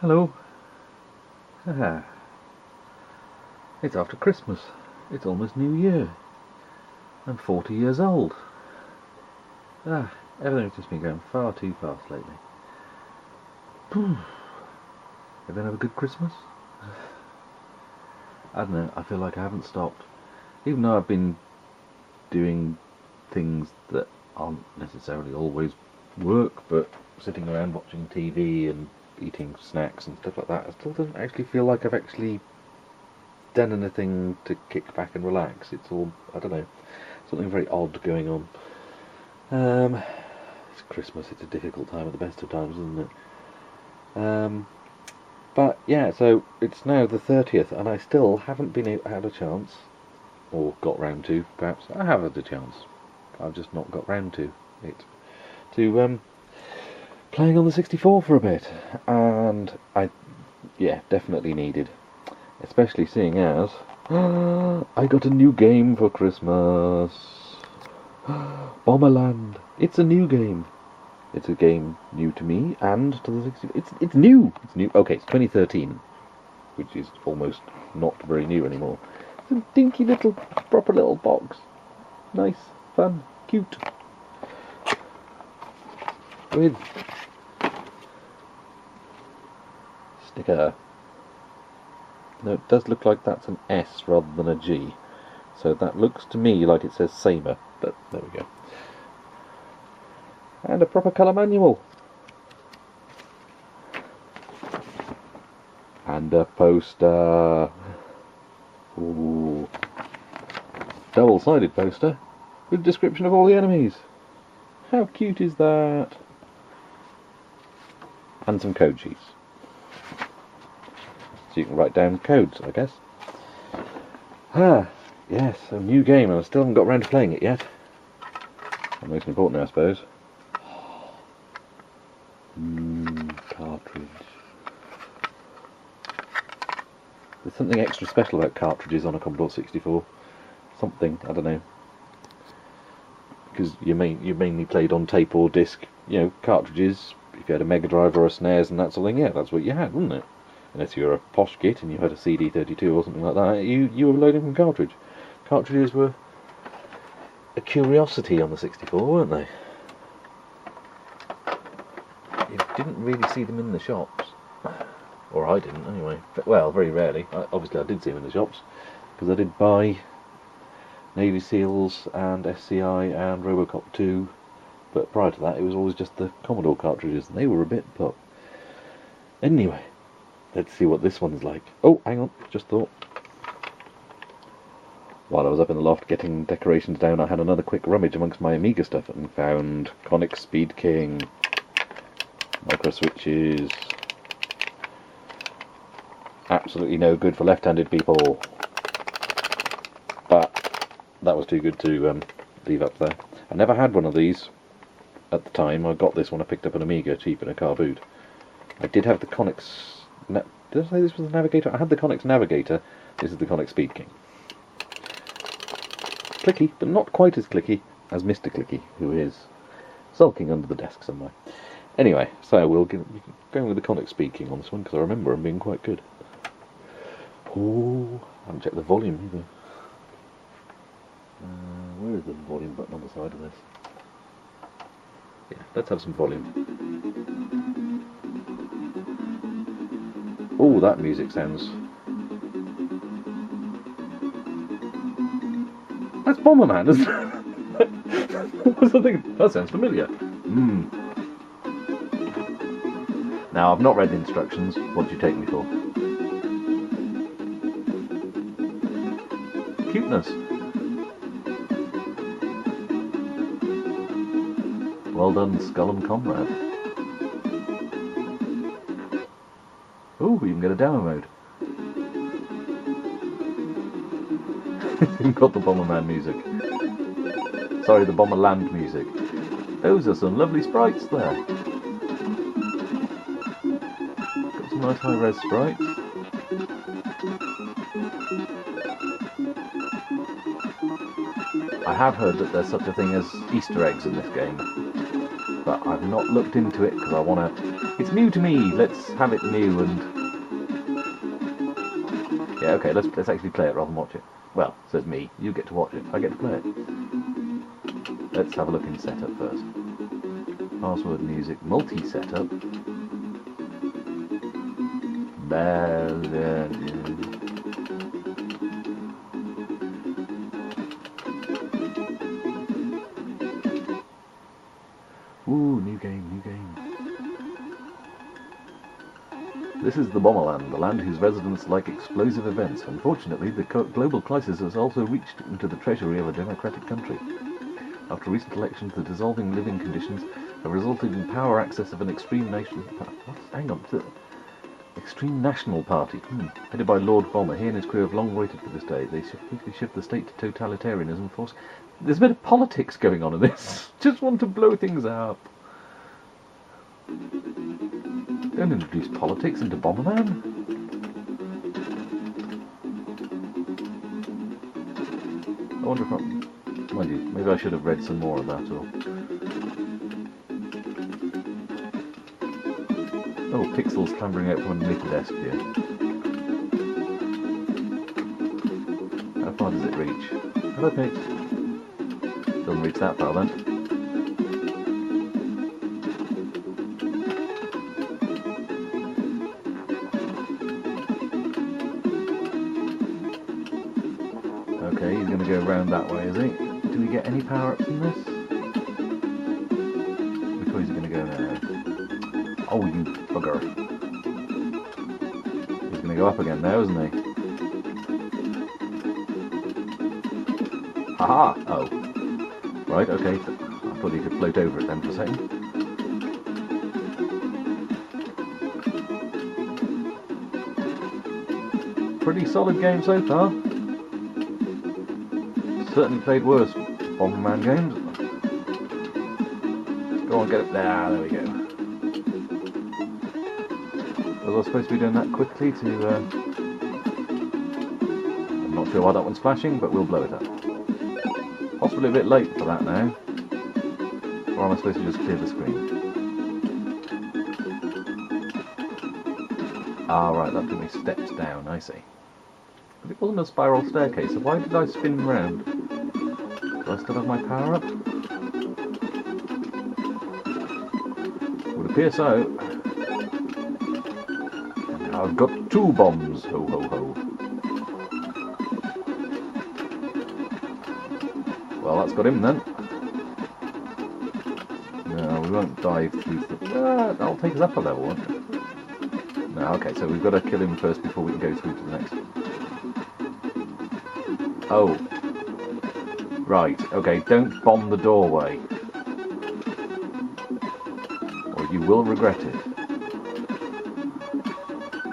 Hello. Ah, it's after Christmas. It's almost New Year. I'm 40 years old. Everything's just been going far too fast lately. Everyone have a good Christmas? I don't know, I feel like I haven't stopped. Even though I've been doing things that aren't necessarily always work, but sitting around watching TV and eating snacks and stuff like that, I still don't actually feel like I've actually done anything to kick back and relax. It's all, I don't know, something very odd going on. It's Christmas, it's a difficult time at the best of times, isn't it? But yeah, so it's now the 30th and I still haven't had a chance, or got round to, perhaps. I have had a chance, I've just not got round to it, to playing on the 64 for a bit, and definitely needed, especially seeing as I got a new game for Christmas. Bomberland. It's a new game. It's a game new to me and to the 64. It's new. It's new. Okay, it's 2013, which is almost not very new anymore. It's a dinky little, proper little box. Nice, fun, cute. With sticker. No, it does look like that's an S rather than a G. So that looks to me like it says Samer, but there we go. And a proper colour manual. And a poster. Ooh. Double-sided poster with a description of all the enemies. How cute is that? And some code sheets. So you can write down codes, I guess. Yes, a new game, and I still haven't got around to playing it yet. The most important, I suppose. Cartridge. There's something extra special about cartridges on a Commodore 64. Something, I don't know. Because you mainly played on tape or disc, cartridges. If you had a Mega Drive or a SNES and that sort of thing, yeah, that's what you had, wasn't it? Unless you were a posh git and you had a CD32 or something like that, you were loading from cartridge. Cartridges were a curiosity on the 64, weren't they? You didn't really see them in the shops. Or I didn't, anyway. Well, very rarely. Obviously I did see them in the shops, because I did buy Navy Seals and SCI and Robocop 2, but prior to that it was always just the Commodore cartridges, and they were a bit pop. Anyway, let's see what this one's like. Oh, hang on, just thought. While I was up in the loft getting decorations down, I had another quick rummage amongst my Amiga stuff and found Conic Speed King, micro switches. Absolutely no good for left-handed people, but that was too good to leave up there. I never had one of these at the time. I got this when I picked up an Amiga cheap in a car boot. I did have the Conic's... Did I say this was the Navigator? I had the Conic's Navigator. This is the Conic Speed King. Clicky, but not quite as clicky as Mr. Clicky, who is sulking under the desk somewhere. Anyway, so we'll go with the Conic Speed King on this one, because I remember him being quite good. Oh, I haven't checked the volume either. Where is the volume button on the side of this? Yeah, let's have some volume. Oh, that music sounds... That's Bomberland, isn't it? What's the thing? That sounds familiar. Now, I've not read the instructions. What do you take me for? Cuteness. Well done, Skull and Comrade. Oh, you can get a demo mode. You've got the Bomberman music. Sorry, the Bomberland music. Those are some lovely sprites there. Got some nice high-res sprites. I have heard that there's such a thing as Easter eggs in this game, but I've not looked into it because I want to It's new to me. Let's have it new and... Yeah, okay, let's actually play it rather than watch it. Well, says me. You get to watch it. I get to play it. Let's have a look in setup first. Password music, multi-setup. Ooh, new game, new game. This is the Bomberland, the land whose residents like explosive events. Unfortunately, the global crisis has also reached into the treasury of a democratic country. After recent elections, the dissolving living conditions have resulted in power access of an extreme nation... Hang on, extreme national party, headed by Lord Bomber. He and his crew have long waited for this day. They quickly shift the state to totalitarianism, force... There's a bit of politics going on in this. Just want to blow things up. Don't introduce politics into Bomberman. I wonder if I'm... Mind you, maybe I should have read some more of that, or... Oh, pixels clambering out from underneath the desk here. How far does it reach? Hello, Pix. Doesn't reach that far, then. Okay, he's going to go round that way, is he? Do we get any power-ups in this? Which way is he going to go now? Oh, you bugger. He's going to go up again now, isn't he? Haha! Oh. Right, okay. I thought he could float over it then for a second. Pretty solid game so far. Certainly played worse Bomberman games. Go on, get up there. There we go. Was I supposed to be doing that quickly to... I'm not sure why that one's flashing, but we'll blow it up. Possibly a bit late for that now. Or am I supposed to just clear the screen? Ah, right, that took me steps down, I see. But it wasn't a spiral staircase, so why did I spin round? Do I still have my power up? Would appear so. And now I've got 2 bombs, ho ho ho. Well, that's got him then. No, we won't dive through the... that'll take us up a level, won't it? No, okay, so we've got to kill him first before we can go through to the next one. Oh. Right, okay, don't bomb the doorway. Or you will regret it.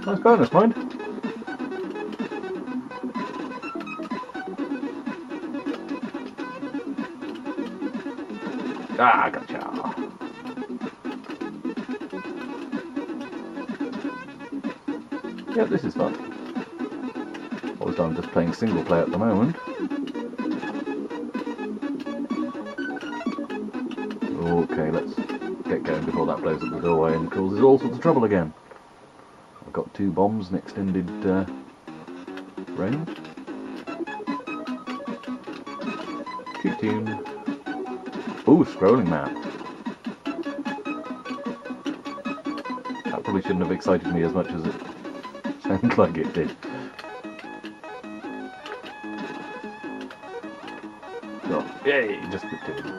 Nice bonus, mind. Ah, gotcha. Yep, this is fun. Although I'm just playing single player at the moment. Okay, let's get going before that blows up the doorway and causes all sorts of trouble again. I've got 2 bombs in extended range. Cute tune. Ooh, scrolling map. That probably shouldn't have excited me as much as it sounded like it did. So, yay, just the 2.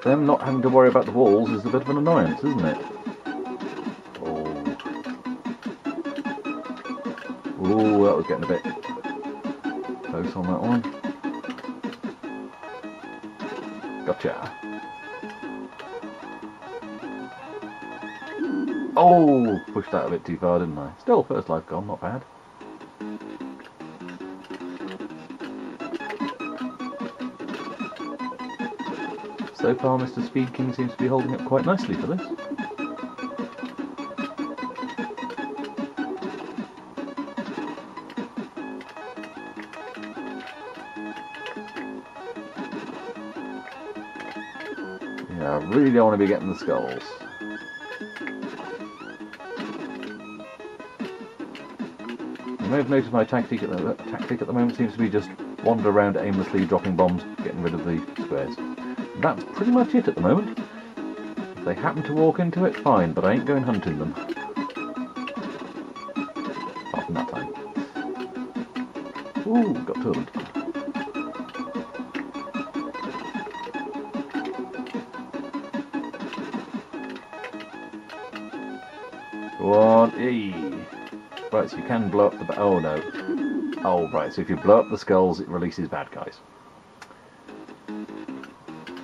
Them not having to worry about the walls is a bit of an annoyance, isn't it? Oh. Ooh, that was getting a bit close on that one. Gotcha. Oh, pushed that a bit too far, didn't I? Still, first life gone, not bad. so far Mr. Speed King seems to be holding up quite nicely for this. Yeah, I really don't want to be getting the skulls. You may have noticed my tactic at the moment seems to be just wander around aimlessly, dropping bombs, getting rid of the squares. That's pretty much it at the moment. If they happen to walk into it, fine, but I ain't going hunting them. Apart from that time. Ooh, got two of them. One, right, so you can blow up the... oh no. Oh, right, so if you blow up the skulls, it releases bad guys.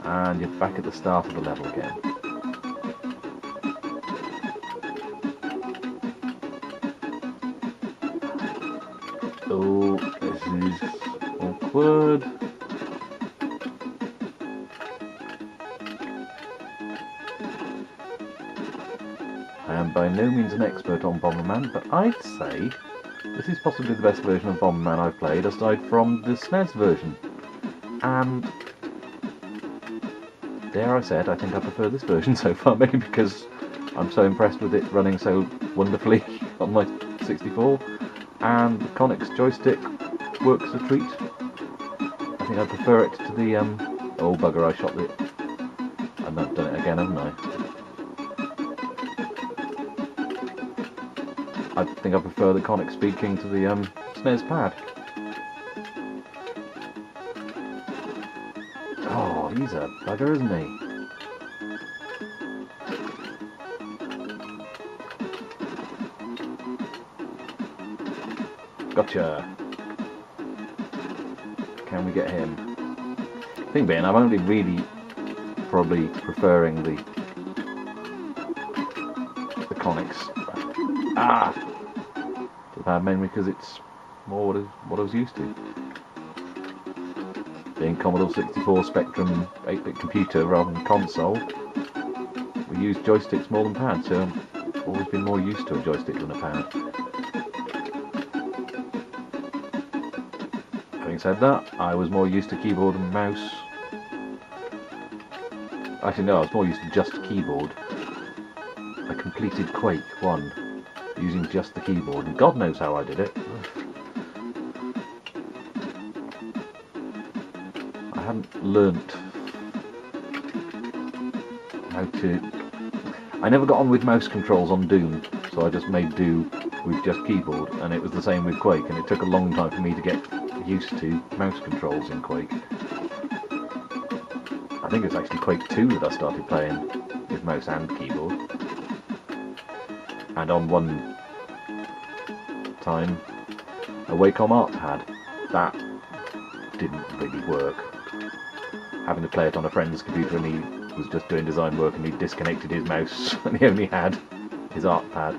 And you're back at the start of the level again. Oh, this is awkward. I am by no means an expert on Bomberland, but I'd say this is possibly the best version of Bomberland I've played, aside from the SNES version. And dare I say it, I think I prefer this version so far, maybe because I'm so impressed with it running so wonderfully on my 64, and the Conic's joystick works a treat. I think I prefer it to the, oh bugger, I shot it. I've done it again, haven't I? I think I prefer the Conic Speed King to the SNES pad. Oh, he's a bugger, isn't he? Gotcha. Can we get him? Thing being, I'm only really probably preferring the Conics. Ah! To the pad mainly because it's more what I was used to. Being Commodore 64 Spectrum 8-bit computer rather than console, we use joysticks more than pads, so I've always been more used to a joystick than a pad. Having said that, I was more used to keyboard and mouse. Actually no, I was more used to just keyboard. I completed Quake 1 using just the keyboard, and God knows how I did it. I hadn't learnt how to... I never got on with mouse controls on Doom, so I just made do with just keyboard, and it was the same with Quake, and it took a long time for me to get used to mouse controls in Quake. I think it was actually Quake 2 that I started playing with mouse and keyboard. And on one time, a Wacom Art pad. That didn't really work. Having to play it on a friend's computer, and he was just doing design work, and he disconnected his mouse and he only had his art pad.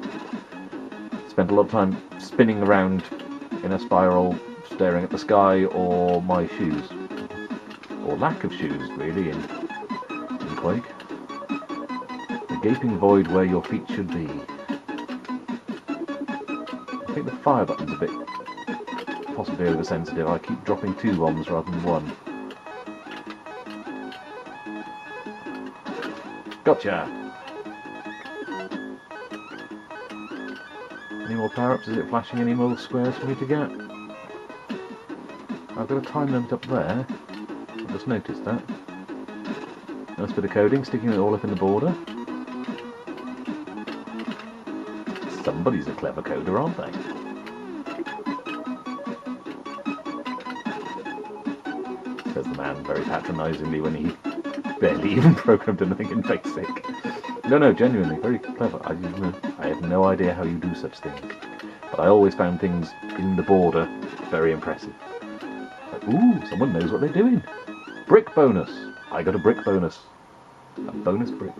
Spent a lot of time spinning around in a spiral, staring at the sky or my shoes. Or lack of shoes, really, in Quake. The gaping void where your feet should be. I think the fire button's a bit possibly oversensitive. I keep dropping 2 bombs rather than 1. Gotcha! Any more power-ups? Is it flashing any more squares for me to get? I've got a time limit up there. I just noticed that. Nice bit of coding, sticking it all up in the border. Somebody's a clever coder, aren't they? Says the man very patronisingly when he barely even programmed anything in BASIC. No, genuinely, very clever. I have no idea how you do such things. But I always found things in the border very impressive. Like, ooh, someone knows what they're doing. Brick bonus. I got a brick bonus. A bonus brick.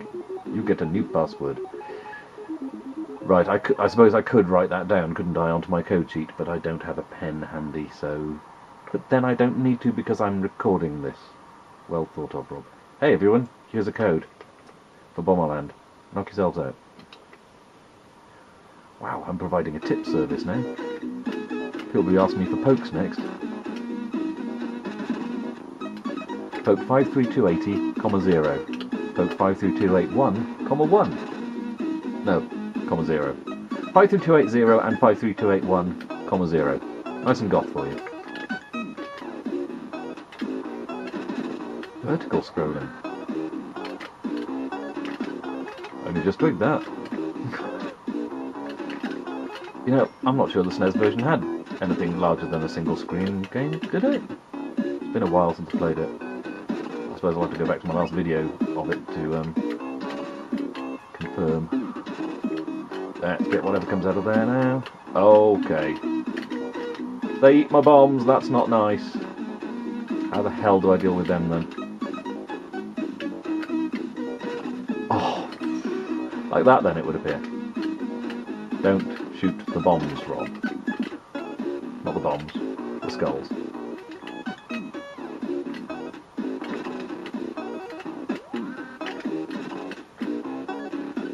You get a new password. Right, I suppose I could write that down, couldn't I, onto my code sheet, but I don't have a pen handy, so... But then I don't need to because I'm recording this. Well thought of, Rob. Hey everyone, here's a code for Bomberland. Knock yourselves out. Wow, I'm providing a tip service now. People will be asking me for pokes next. Poke 53280, 0. Poke 53281, 1. No, 0. 53280 and 53281, 0. Nice and goth for you. Vertical scrolling. Only just twigged that. You know, I'm not sure the SNES version had anything larger than a single screen game, did it? It's been a while since I played it. I suppose I'll have to go back to my last video of it to confirm. Let's get whatever comes out of there now. Okay. They eat my bombs, that's not nice. How the hell do I deal with them then? Oh, like that then it would appear. Don't shoot the bombs, Rob. Not the bombs, the skulls.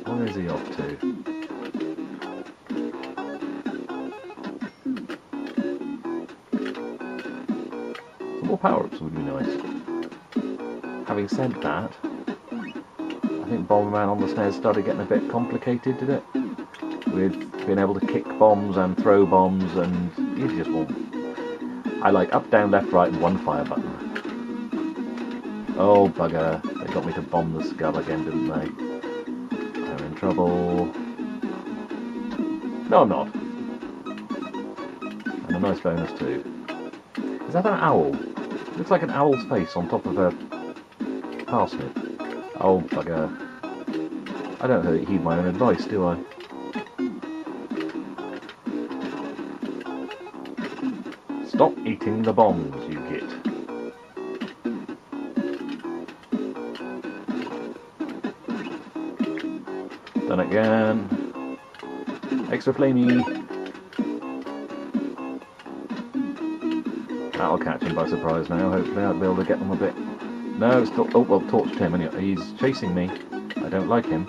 Where is he off to? Some more power-ups would be nice. Having said that, I think Bomberman on the SNES started getting a bit complicated, did it? With being able to kick bombs and throw bombs, and you just won't. I like up, down, left, right, and one fire button. Oh bugger, they got me to bomb the skull again, didn't they? I'm in trouble. No, I'm not. And a nice bonus too. Is that an owl? Looks like an owl's face on top of a parsnip. Oh bugger. I don't really heed my own advice, do I? Stop eating the bombs, you git. Done again. Extra flamey. That'll catch him by surprise now. Hopefully I'll be able to get them a bit. No, it's oh well, torched him anyway. He's chasing me. I don't like him.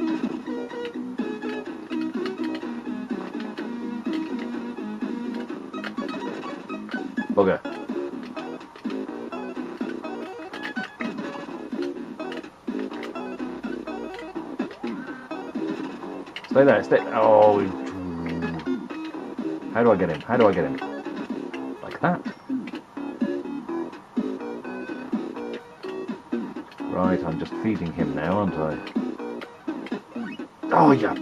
Bugger. Stay there, stay. Oh. How do I get him? How do I get him? Like that. Right, I'm just feeding him now, aren't I? Oh, yeah.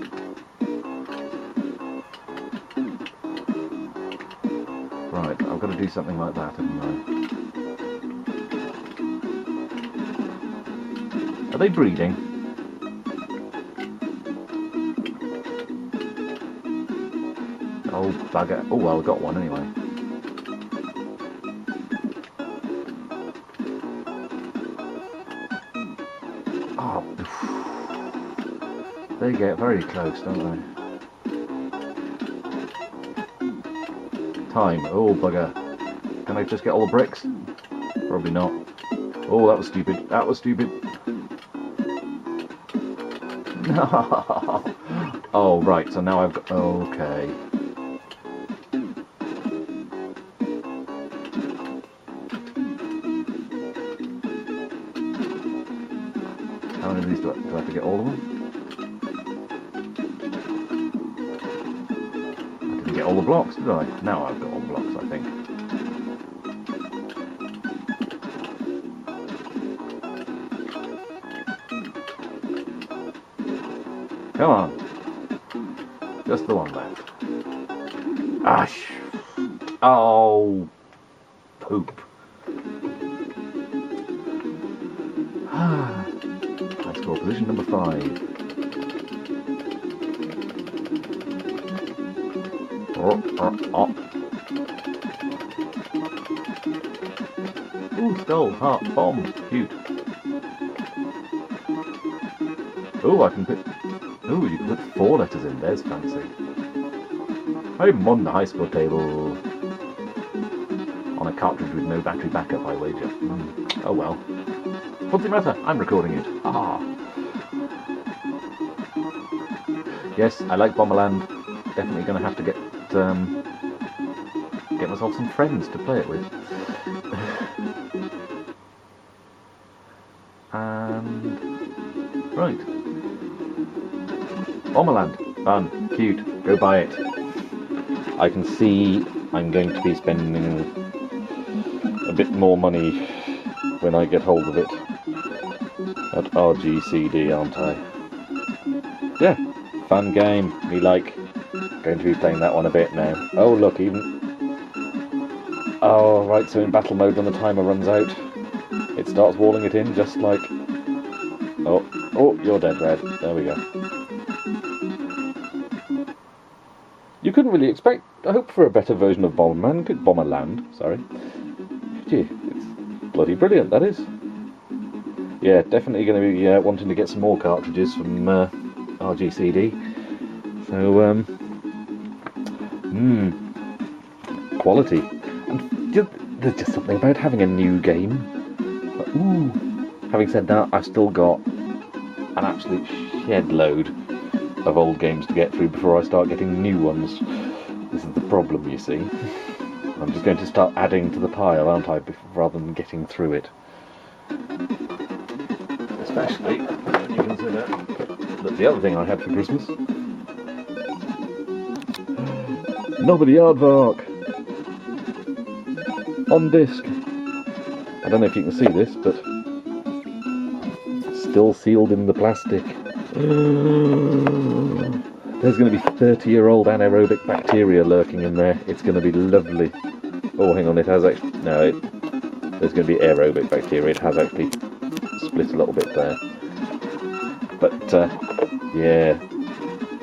Right, I've got to do something like that, haven't I? Are they breeding? Oh, bugger. Oh, well, I got one anyway. Oh, they get very close, don't they? Time. Oh, bugger. Can I just get all the bricks? Probably not. Oh, that was stupid. That was stupid. No. Oh, right. So now I've got... Okay. How many of these do I have to get all of them? Get all the blocks, did I? Now I've got all the blocks, I think. Come on. Just the one left. Ash. Oh. Poop. I score position number 5. Ooh, skull, heart, bomb, cute. Ooh, I can put... Ooh, you can put 4 letters in, there's fancy. I'm on the high score table. On a cartridge with no battery backup, I wager. Oh well. What's the matter? I'm recording it. Ah. Yes, I like Bomberland. Definitely going to have to get myself some friends to play it with. And right, Bomberland, fun, cute. Go buy it. I can see I'm going to be spending a bit more money when I get hold of it at RGCD, aren't I? Yeah, fun game. Me like. Going to be playing that one a bit now. Oh look, oh right, so in battle mode when the timer runs out, it starts walling it in just like... Oh, you're dead, Red. There we go. You couldn't really hope for a better version of Bomberland, sorry. Gee, it's bloody brilliant, that is. Yeah, definitely going to be wanting to get some more cartridges from RGCD. So, quality. And there's just something about having a new game. But, having said that, I've still got an absolute shed load of old games to get through before I start getting new ones. This is the problem, you see. I'm just going to start adding to the pile, aren't I, rather than getting through it. Especially when you consider that the other thing I had for Christmas... Nobody Aardvark! On disc. I don't know if you can see this, but still sealed in the plastic. There's going to be 30-year-old anaerobic bacteria lurking in there. It's going to be lovely. Oh, hang on, it has actually... No, there's going to be aerobic bacteria. It has actually split a little bit there. But, yeah.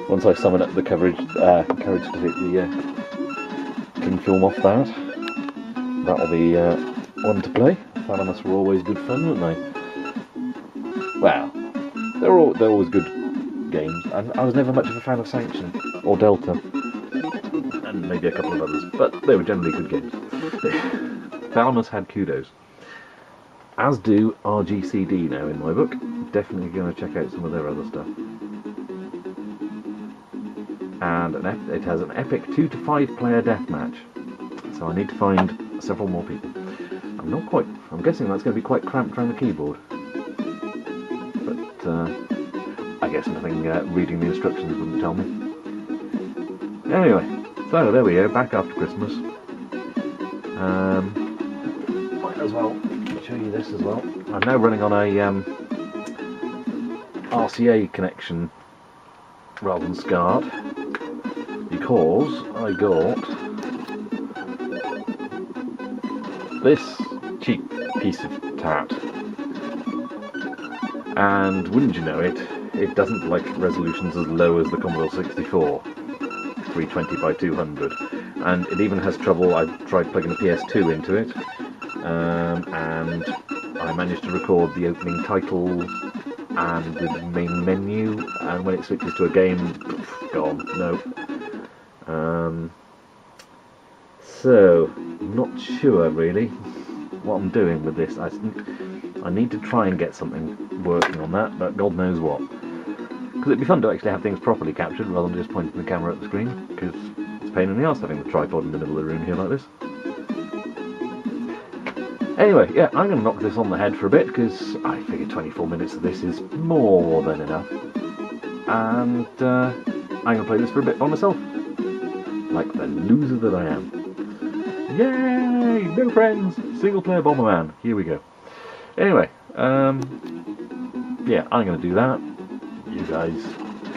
Once I summon up the courage to take the king film off that, that'll be one to play. Thalamus were always good fun, weren't they? Well, they're always good games, and I was never much of a fan of Sanction or Delta, and maybe a couple of others, but they were generally good games. Thalamus had kudos, as do RGCD now in my book. Definitely going to check out some of their other stuff. And it has an epic 2 to 5 player deathmatch, so I need to find several more people. I'm guessing that's going to be quite cramped around the keyboard. But I guess nothing reading the instructions wouldn't tell me. Anyway, so there we go, back after Christmas. Might as well show you this as well. I'm now running on a RCA connection rather than SCART, because I got this cheap piece of tat, and wouldn't you know it, it doesn't like resolutions as low as the Commodore 64, 320 by 200, and it even has trouble. I tried plugging a PS2 into it, and I managed to record the opening titles and the main menu, and when it switches to a game, gone, nope. So, not sure really what I'm doing with this. I need to try and get something working on that, but God knows what. Because it'd be fun to actually have things properly captured rather than just pointing the camera at the screen, because it's a pain in the arse having the tripod in the middle of the room here like this. Anyway, yeah, I'm going to knock this on the head for a bit, because I figure 24 minutes of this is more than enough. And I'm going to play this for a bit by myself. Like the loser that I am. Yay! No friends! Single player Bomberman. Here we go. Anyway, yeah, I'm going to do that. You guys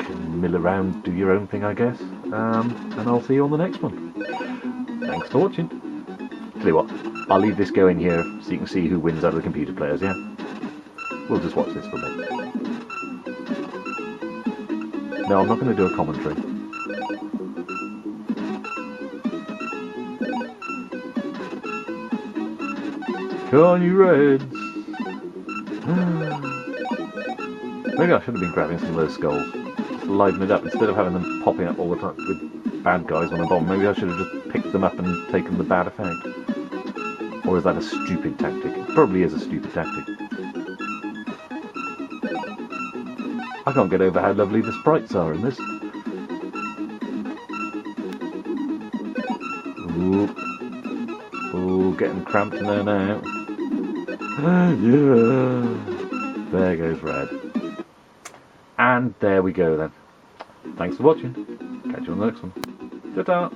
can mill around, do your own thing, I guess. And I'll see you on the next one. Thanks for watching. Tell you what, I'll leave this going here so you can see who wins out of the computer players, yeah? We'll just watch this for a bit. No, I'm not going to do a commentary. Come on, you Reds! Maybe I should have been grabbing some of those skulls. Just to liven it up, instead of having them popping up all the time with bad guys on a bomb. Maybe I should have just picked them up and taken the bad effect. Or is that a stupid tactic? It probably is a stupid tactic. I can't get over how lovely the sprites are in this. Ooh, ooh, getting cramped in there now. Yeah. There goes red. And there we go then. Thanks for watching. Catch you on the next one. Ta-ta!